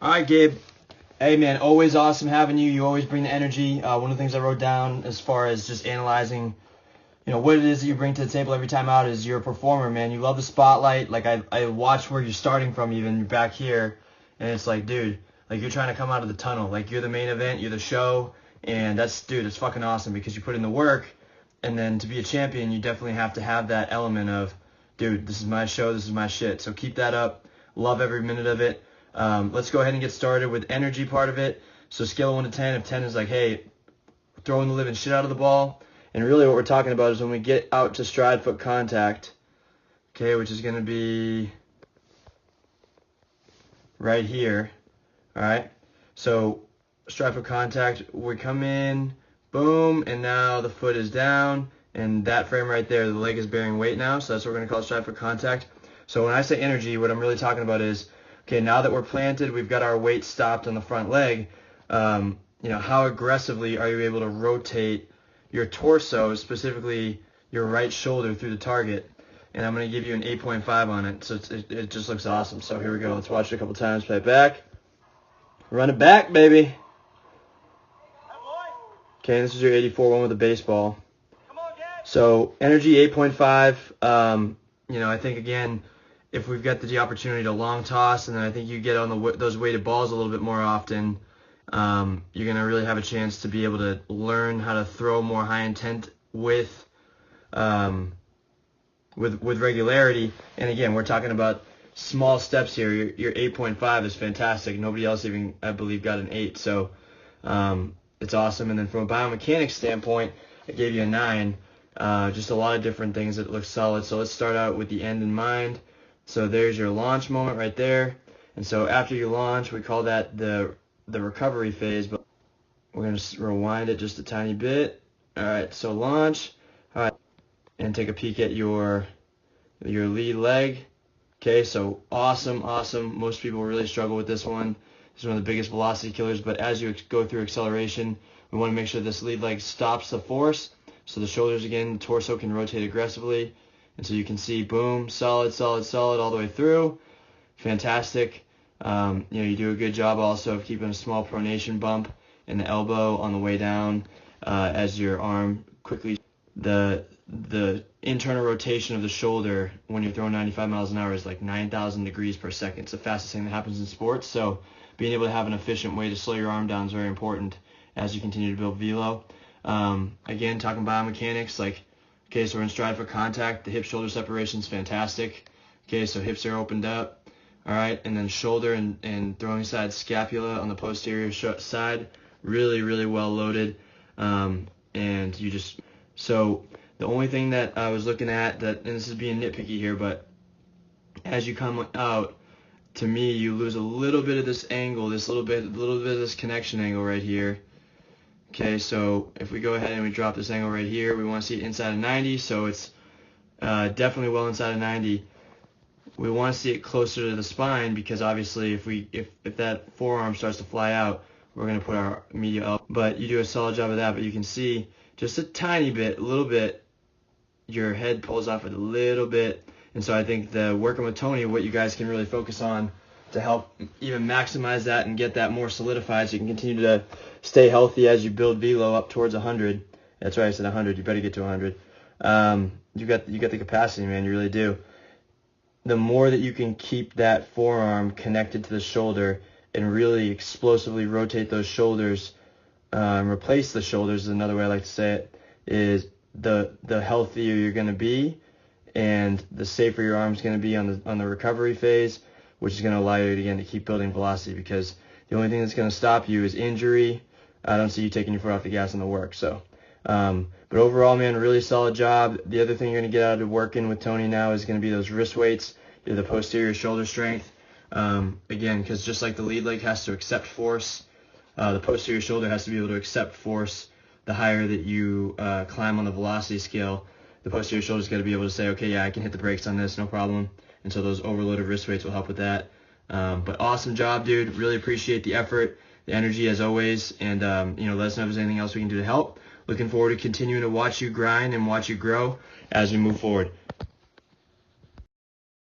All right, Gabe. Hey, man, always awesome having you. You always bring the energy. One of the things I wrote down as far as just analyzing, what it is that you bring to the table every time out is you're a performer, man. You love the spotlight. Like, I watch where you're starting from, even back here, and it's like, dude, like, you're trying to come out of the tunnel. Like, you're the main event, you're the show, and dude, it's fucking awesome because you put in the work, and then to be a champion, you definitely have to have that element of, dude, this is my show, this is my shit. So keep that up. Love every minute of it. Let's go ahead and get started with energy part of it. So scale of 1 to 10. If 10 is like, hey, throwing the living shit out of the ball. And really what we're talking about is when we get out to stride foot contact, okay, which is going to be right here. All right. So stride foot contact, we come in, boom, and now the foot is down. And that frame right there, the leg is bearing weight now. So that's what we're going to call stride foot contact. So when I say energy, what I'm really talking about is, okay, now that we're planted, we've got our weight stopped on the front leg. How aggressively are you able to rotate your torso, specifically your right shoulder, through the target? And I'm going to give you an 8.5 on it. So it just looks awesome. So here we go. Let's watch it a couple times. Play it back. Run it back, baby. Okay, this is your 84 one with the baseball. So energy 8.5. I think again, if we've got the opportunity to long toss, and then I think you get on those weighted balls a little bit more often, you're going to really have a chance to be able to learn how to throw more high intent with regularity. And again, we're talking about small steps here. Your 8.5 is fantastic. Nobody else even, I believe, got an 8. So it's awesome. And then from a biomechanics standpoint, I gave you a 9. Just a lot of different things that look solid. So let's start out with the end in mind. So there's your launch moment right there. And so after you launch, we call that the recovery phase, but we're going to rewind it just a tiny bit. All right, so launch. All right, and take a peek at your lead leg. Okay, so awesome. Most people really struggle with this one. This is one of the biggest velocity killers, but as you go through acceleration, we want to make sure this lead leg stops the force. So the shoulders, again, the torso can rotate aggressively. And so you can see, boom, solid all the way through. Fantastic. You do a good job also of keeping a small pronation bump in the elbow on the way down as your arm quickly. The internal rotation of the shoulder when you're throwing 95 miles an hour is like 9,000 degrees per second. It's the fastest thing that happens in sports. So being able to have an efficient way to slow your arm down is very important as you continue to build velo. Again, talking biomechanics, okay, so we're in stride foot contact. The hip-shoulder separation is fantastic. Okay, so hips are opened up. All right, and then shoulder and throwing side scapula on the posterior side, really, really well loaded. So the only thing that I was looking at, and this is being nitpicky here, but as you come out, to me, you lose a little bit of this angle, a little bit of this connection angle right here. Okay, so if we go ahead and we drop this angle right here, we want to see it inside of 90, so it's definitely well inside of 90. We want to see it closer to the spine because obviously if that forearm starts to fly out, we're going to put our medial up. But you do a solid job of that, but you can see just a tiny bit, a little bit, your head pulls off a little bit. And so I think working with Tony, what you guys can really focus on to help even maximize that and get that more solidified so you can continue to stay healthy as you build velo up towards 100. That's right, I said 100. You better get to 100. You got the capacity, man. You really do. The more that you can keep that forearm connected to the shoulder and really explosively rotate those shoulders, replace the shoulders is another way I like to say it, is the healthier you're going to be and the safer your arm's going to be on the recovery phase, which is going to allow you again to keep building velocity because the only thing that's going to stop you is injury. I don't see you taking your foot off the gas on the work. So, but overall, man, really solid job. The other thing you're going to get out of working with Tony now is going to be those wrist weights, the posterior shoulder strength. Again, because just like the lead leg has to accept force, the posterior shoulder has to be able to accept force. The higher that you climb on the velocity scale, the posterior shoulder's got to be able to say, okay, yeah, I can hit the brakes on this, no problem. And so those overloaded wrist weights will help with that. But awesome job, dude. Really appreciate the effort, the energy as always, and let us know if there's anything else we can do to help. Looking forward to continuing to watch you grind and watch you grow as we move forward.